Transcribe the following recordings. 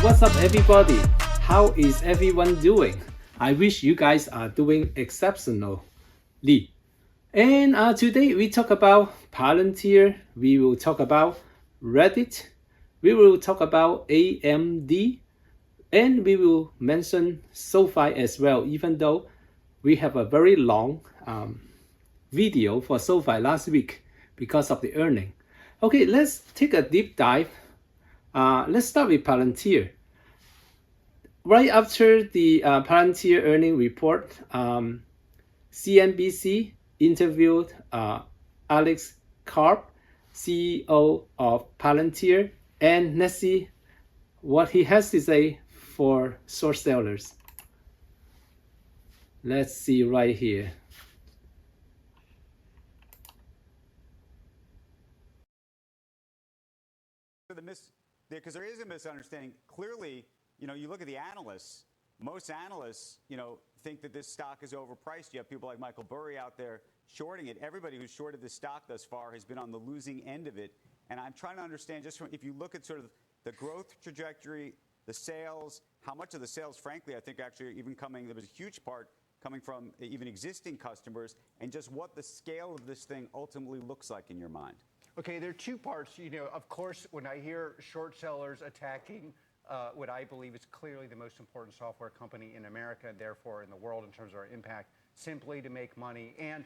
What's up, everybody? How is everyone doing? I wish you guys are doing exceptionally. And today we talk about Palantir, we will talk about Reddit, we will talk about AMD, and we will mention SoFi as well, even though we have a very long video for SoFi last week because of the earning. Okay, let's take a deep dive. Let's start with Palantir. Right after the Palantir earning report, CNBC interviewed Alex Karp, CEO of Palantir, and let's see what he has to say for short sellers. Let's see right here. Because there is a misunderstanding. Clearly, you look at the analysts. Most analysts, think that this stock is overpriced. You have people like Michael Burry out there shorting it. Everybody who's shorted this stock thus far has been on the losing end of it. And I'm trying to understand, just from if you look at sort of the growth trajectory, the sales, how much of the sales, frankly, I think actually even coming, there was a huge part coming from even existing customers, and just what the scale of this thing ultimately looks like in your mind. Okay, there are two parts. Of course, when I hear short sellers attacking what I believe is clearly the most important software company in America and therefore in the world in terms of our impact, simply to make money, and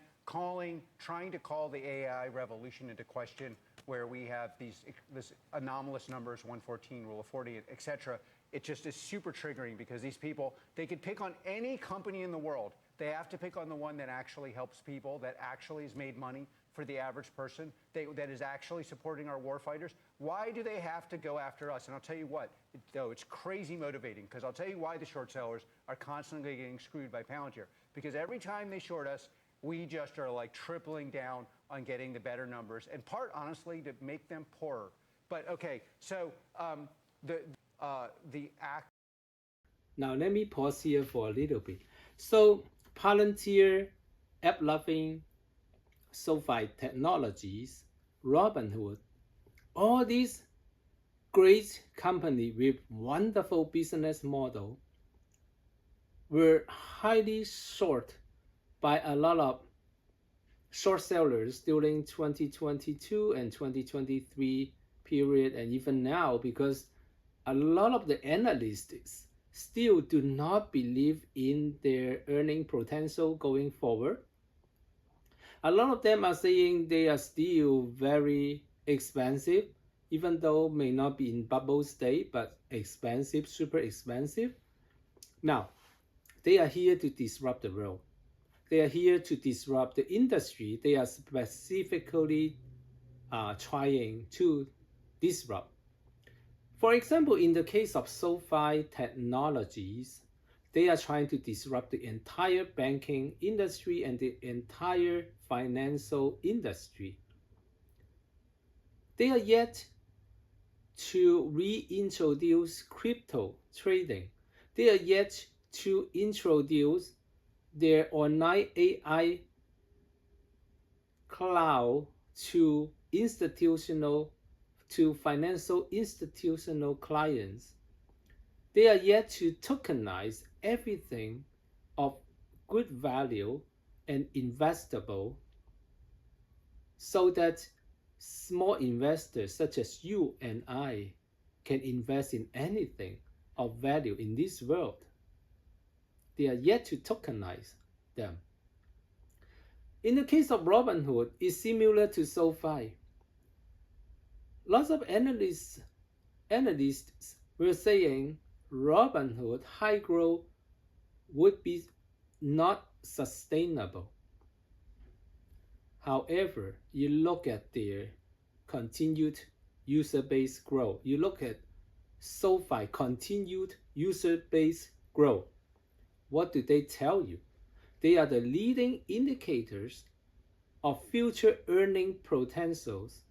trying to call the AI revolution into question, where we have this anomalous numbers, 114, rule of 40, et cetera. It just is super triggering, because these people, they could pick on any company in the world. They have to pick on the one that actually helps people, that actually has made money for the average person, that is actually supporting our warfighters. Why do they have to go after us? And I'll tell you what, it's crazy motivating, because I'll tell you why the short sellers are constantly getting screwed by Palantir. Because every time they short us, we just are like tripling down on getting the better numbers, and part, honestly, to make them poorer. But okay, so Now let me pause here for a little bit. So Palantir, AppLovin, SoFi Technologies, Robinhood, all these great companies with wonderful business model were highly short by a lot of short sellers during 2022 and 2023 period, and even now, because a lot of the analysts still do not believe in their earning potential going forward. A lot of them are saying they are still very expensive, even though may not be in bubble state, but expensive, super expensive. Now, they are here to disrupt the world. They are here to disrupt the industry. They are specifically trying to disrupt. For example, in the case of SoFi Technologies, they are trying to disrupt the entire banking industry and the entire financial industry. They are yet to reintroduce crypto trading. They are yet to introduce their online AI cloud to financial institutional clients. They are yet to tokenize everything of good value and investable, so that small investors such as you and I can invest in anything of value in this world. They are yet to tokenize them. In the case of Robinhood, it's similar to SoFi. Lots of analysts were saying Robinhood high growth would be not sustainable. However, you look at their continued user base growth. You look at SoFi continued user base growth. What do they tell you? They are the leading indicators of future earning potentials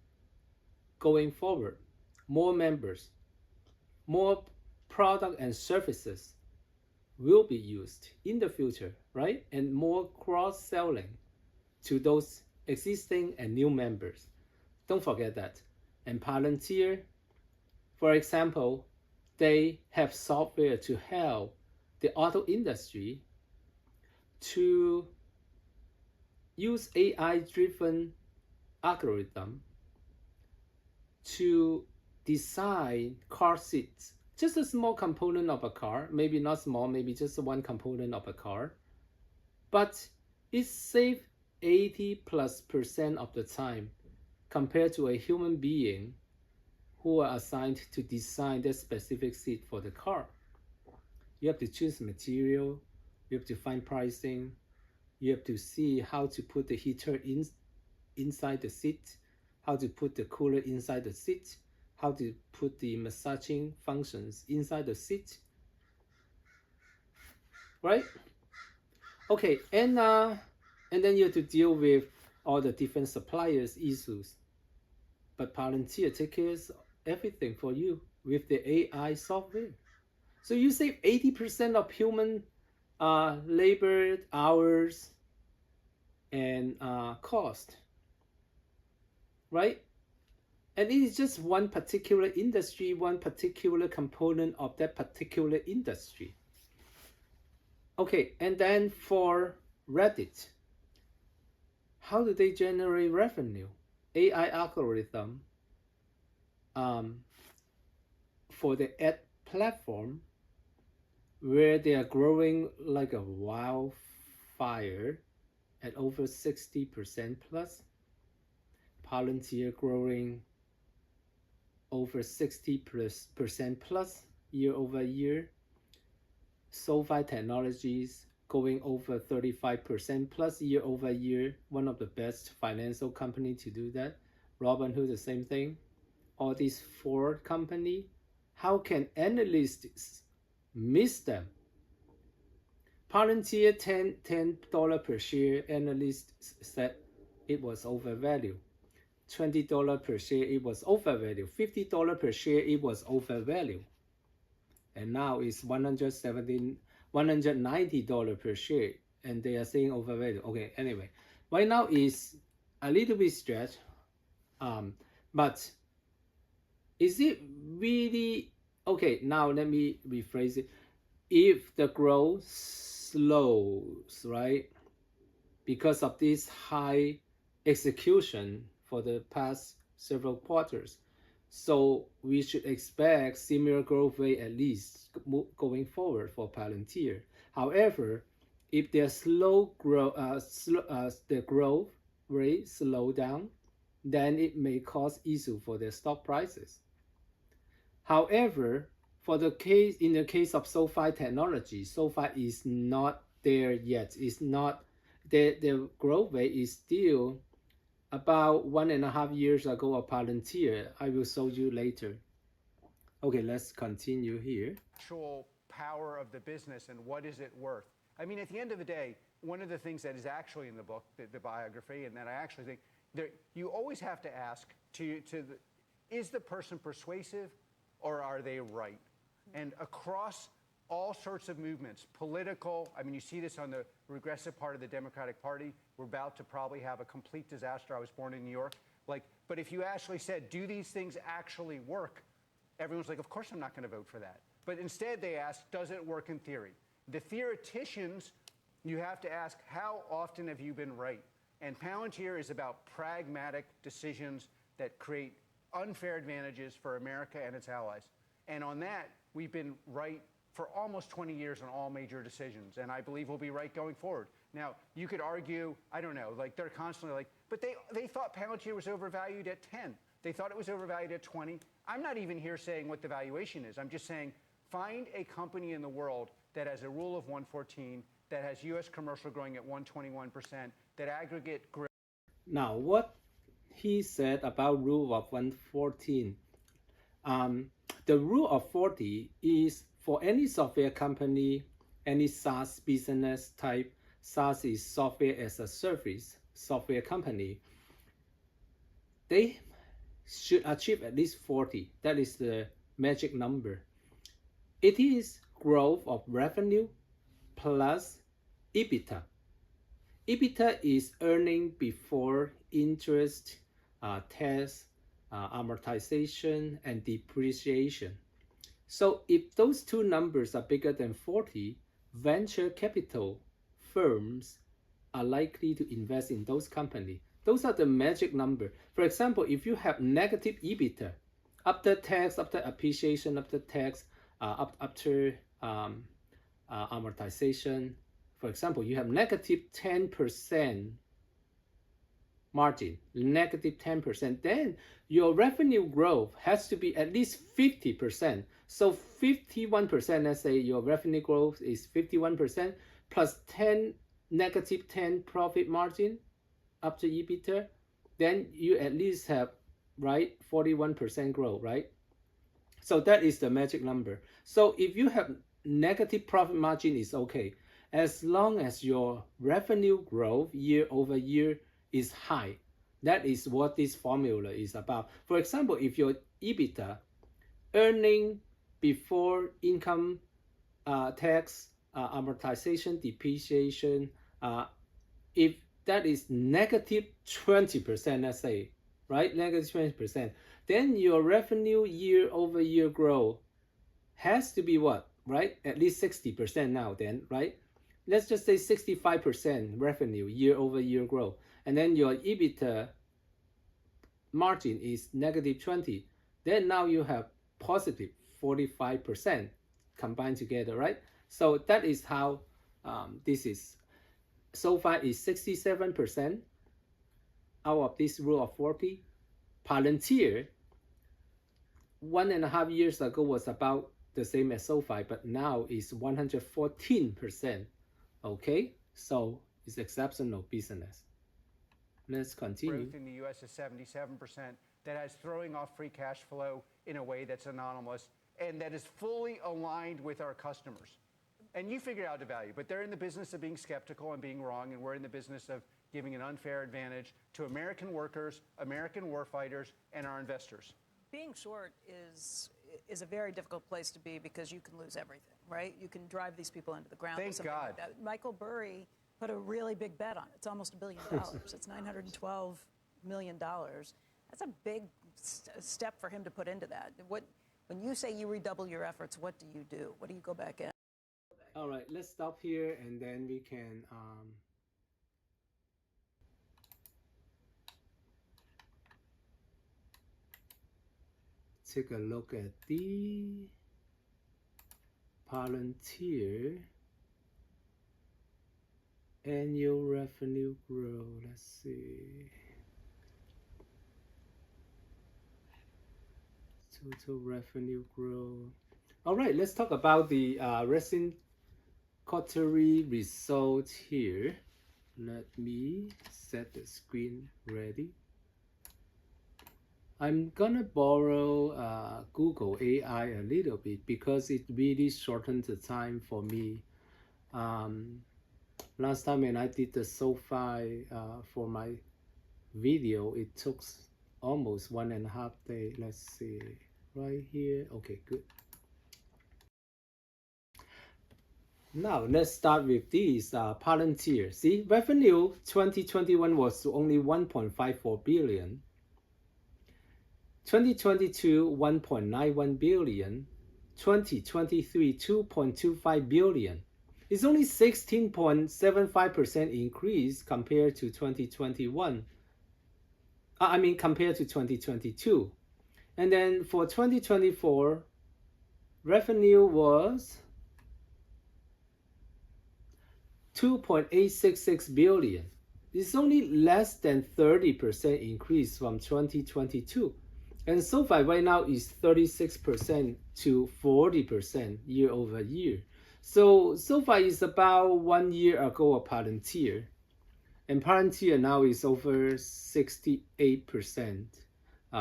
going forward. More members, more product and services will be used in the future, right? And more cross-selling to those existing and new members. Don't forget that. And Palantir, for example, they have software to help the auto industry to use AI-driven algorithm to design car seats. Just a small component of a car, maybe not small, maybe just one component of a car. But it saves 80+% of the time compared to a human being who are assigned to design that specific seat for the car. You have to choose material, you have to find pricing, you have to see how to put the heater inside the seat, how to put the cooler inside the seat, how to put the massaging functions inside the seat, right? Okay, and then you have to deal with all the different suppliers issues. But Palantir takes care of everything for you with the AI software. So you save 80% of human labor hours and cost, right? And it is just one particular industry, one particular component of that particular industry. Okay, and then for Reddit, how do they generate revenue? AI algorithm for the ad platform, where they are growing like a wildfire at over 60% plus. Palantir growing over 60% plus year over year. SoFi Technologies going over 35% plus year over year. One of the best financial company to do that. Robinhood, the same thing. All these four company, how can analysts miss them? Palantir $10 per share. Analysts said it was overvalued. $20 per share, it was overvalued. $50 per share, it was overvalued. And now it's $190 per share, and they are saying overvalued. Okay, anyway, right now is a little bit stretched, but is it really okay? Now let me rephrase it. If the growth slows, right, because of this high execution for the past several quarters, so we should expect similar growth rate at least going forward for Palantir. However, if their the growth rate slow down, then it may cause issue for their stock prices. However, in the case of SoFi Technology, SoFi is not there yet. It's not the growth rate is still about 1.5 years ago of Palantir. I will show you later. Okay, let's continue here. Actual power of the business and what is it worth? I mean, at the end of the day, one of the things that is actually in the book, the biography, and that I actually think you always have to ask is the person persuasive or are they right? And across all sorts of movements, political, I mean, you see this on the regressive part of the Democratic Party. We're about to probably have a complete disaster. I was born in New York. But if you actually said, do these things actually work? Everyone's like, of course I'm not going to vote for that. But instead they ask, does it work in theory? The theoreticians, you have to ask, how often have you been right? And Palantir is about pragmatic decisions that create unfair advantages for America and its allies. And on that, we've been right for almost 20 years on all major decisions, and I believe we'll be right going forward. Now, you could argue, I don't know, like they're constantly like, but they thought Palantir was overvalued at 10. They thought it was overvalued at 20. I'm not even here saying what the valuation is. I'm just saying find a company in the world that has a rule of 114, that has U.S. commercial growing at 121%, that aggregate growth. Now, what he said about rule of 114. The rule of 40 is for any software company, any SaaS business type. SaaS is software as a service software company. They should achieve at least 40. That is the magic number. It is growth of revenue plus EBITDA. EBITDA is earning before interest, tax, amortization, and depreciation. So if those two numbers are bigger than 40, venture capital firms are likely to invest in those companies. Those are the magic number. For example, if you have negative EBITDA, after tax, after appreciation, after tax, after amortization, for example, you have negative 10% margin, negative 10%, then your revenue growth has to be at least 50%. So 51%, let's say your revenue growth is 51% plus 10 negative 10 profit margin up to EBITDA, then you at least have, right, 41% growth, right? So that is the magic number. So if you have negative profit margin, is okay, as long as your revenue growth year over year is high. That is what this formula is about. For example, if your EBITDA, earning before income tax, amortization, depreciation, if that is negative 20%, let's say, right, negative 20%, then your revenue year over year growth has to be what, right? At least 60% now then, right? Let's just say 65% revenue year over year growth. And then your EBITDA margin is negative 20. Then now you have positive 45% combined together, right? So that is how this is. So far is 67% out of this rule of 40. Palantir 1.5 years ago was about the same as SoFi, but now is 114%. Okay, so it's exceptional business. Let's continue. Growth in the U.S. is 77%. That has throwing off free cash flow in a way that's anomalous and that is fully aligned with our customers. And you figure out the value, but they're in the business of being skeptical and being wrong, and we're in the business of giving an unfair advantage to American workers, American warfighters, and our investors. Being short is a very difficult place to be because you can lose everything, right? You can drive these people into the ground. Thank God. Like that. Michael Burry put a really big bet on it. It's almost $1 billion. It's $912 million. That's a big step for him to put into that. When you say you redouble your efforts, what do you do? What do you go back in? All right, let's stop here and then we can take a look at the Palantir annual revenue growth. Let's see. Total revenue growth. All right, let's talk about the recent quarterly results here. Let me set the screen ready. I'm gonna borrow Google AI a little bit because it really shortens the time for me. Last time when I did the SoFi for my video, it took almost 1.5 days. Let's see, right here. Okay, good. Now let's start with this Palantir. See, revenue 2021 was only 1.54 billion. 2022 1.91 billion. 2023 2.25 billion. It's only 16.75% increase compared to 2021. Compared to 2022. And then for 2024, revenue was 2.866 billion. It's only less than 30% increase from 2022. And SoFi right now is 36% to 40% year over year. So SoFi is about 1 year ago of Palantir. And Palantir now is over 68%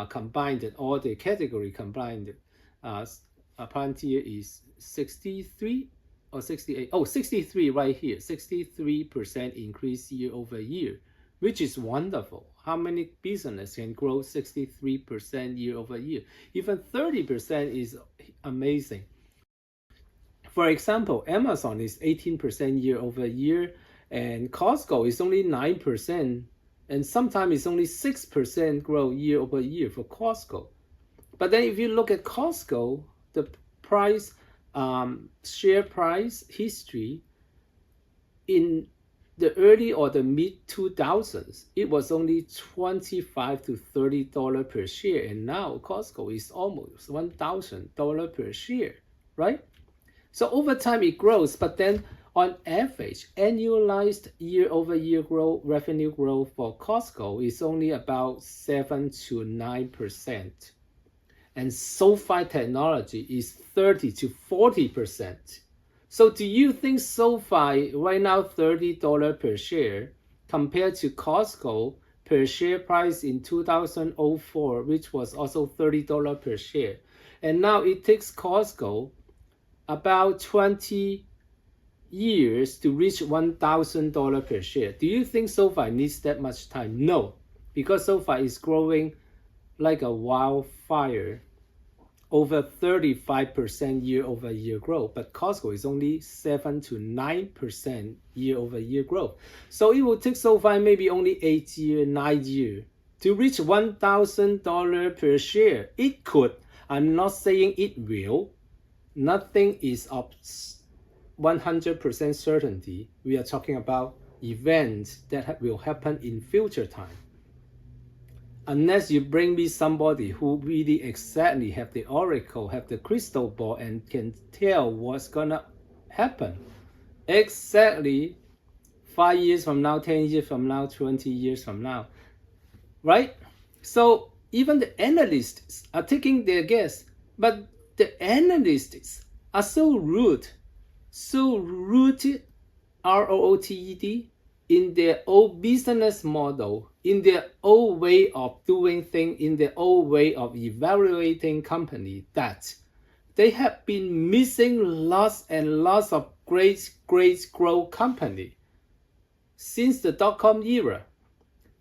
combined, all the category combined. Palantir is 63 or 68. Oh, 63 right here. 63% increase year over year, which is wonderful. How many business can grow 63% year over year? Even 30% is amazing. For example, Amazon is 18% year over year, and Costco is only 9%, and sometimes it's only 6% growth year over year for Costco. But then if you look at Costco, the price, share price history, in the early or the mid 2000s, it was only $25 to $30 per share, and now Costco is almost $1,000 per share, right? So over time it grows, but then on average, annualized year-over-year growth, revenue growth for Costco is only about 7 to 9%. And SoFi Technology is 30 to 40%. So do you think SoFi right now $30 per share compared to Costco per share price in 2004, which was also $30 per share, and now it takes Costco about 20 years to reach $1,000 per share? Do you think SoFi needs that much time? No, because SoFi is growing like a wildfire, over 35% year-over-year growth, but Costco is only 7 to 9% year-over-year growth. So it will take SoFi maybe only 8 years, 9 years to reach $1,000 per share. It could. I'm not saying it will. Nothing is of 100% certainty. We are talking about events that will happen in future time. Unless you bring me somebody who really exactly have the oracle, have the crystal ball, and can tell what's gonna happen exactly 5 years from now, 10 years from now, 20 years from now, right? So even the analysts are taking their guess, but the analysts are so rooted, R-O-O-T-E-D, in their old business model, in their old way of doing things, in their old way of evaluating company, that they have been missing lots and lots of great growth company. Since the dot-com era,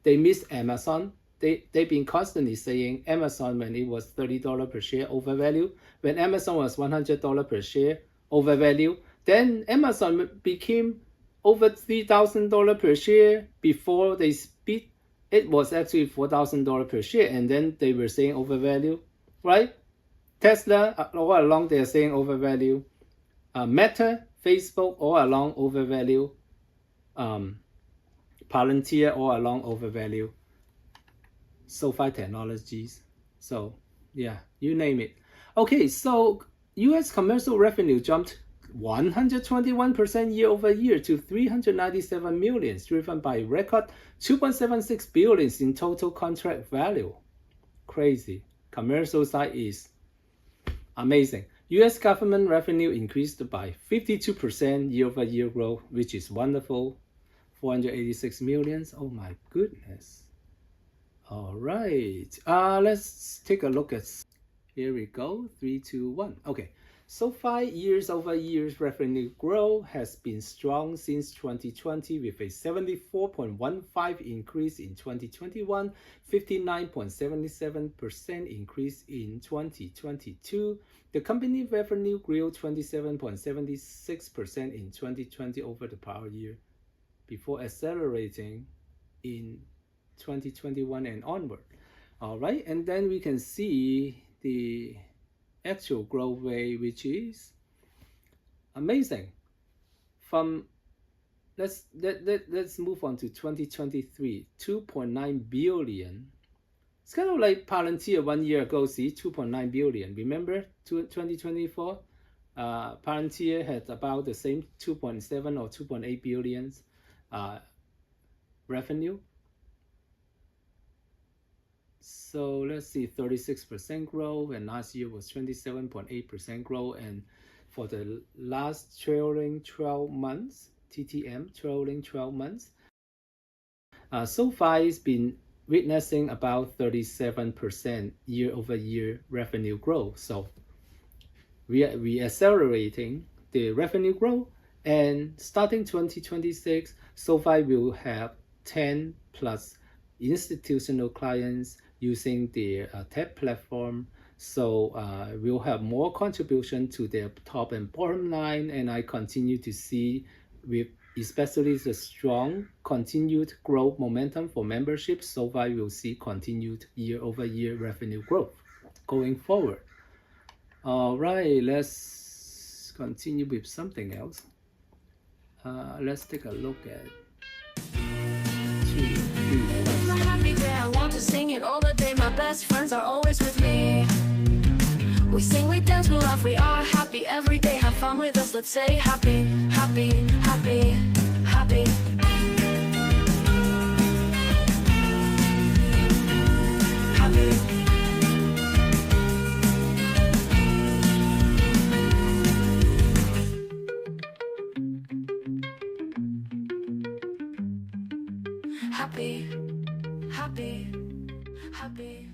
they missed Amazon. They've been constantly saying Amazon, when it was $30 per share, overvalued. When Amazon was $100 per share, overvalued. Then Amazon became over $3,000 per share. Before they split, it was actually $4,000 per share, and then they were saying overvalue, right? Tesla, all along they are saying overvalue. Meta, Facebook, all along overvalue. Palantir, all along overvalue. SoFi Technologies. So yeah, you name it. Okay, so US commercial revenue jumped 121% year-over-year to $397 million, driven by record $2.76 billion in total contract value. Crazy. Commercial side is amazing. US government revenue increased by 52% year-over-year growth, which is wonderful. 486 million. Oh my goodness. All right. Let's take a look at. Here we go. 3, 2, 1. Okay. SoFi year-over-year revenue growth has been strong since 2020, with a 74.15% increase in 2021, 59.77% increase in 2022. The company revenue grew 27.76% in 2020 over the prior year, before accelerating in 2021 and onward. All right, and then we can see the actual growth rate, which is amazing. From let's move on to 2023, 2.9 billion. It's kind of like Palantir 1 year ago. See, 2.9 billion. Remember 2024, Palantir had about the same 2.7 or 2.8 billion revenue. So let's see, 36% growth, and last year was 27.8% growth. And for the last trailing 12 months, TTM, trailing 12 months, SoFi has been witnessing about 37% year-over-year revenue growth. So we are accelerating the revenue growth, and starting 2026, SoFi will have 10 plus institutional clients using their tech platform. So we'll have more contribution to their top and bottom line, and I continue to see, with especially the strong continued growth momentum for membership, SoFi will see continued year-over-year revenue growth going forward. All right, let's continue with something else. Let's take a look at 2, 3, It's my happy day, I want to sing it all the day. My best friends are always with me. We sing, we dance, we laugh, we are happy every day. Have fun with us, let's say happy, happy, happy, happy. Happy. Happy, happy, happy.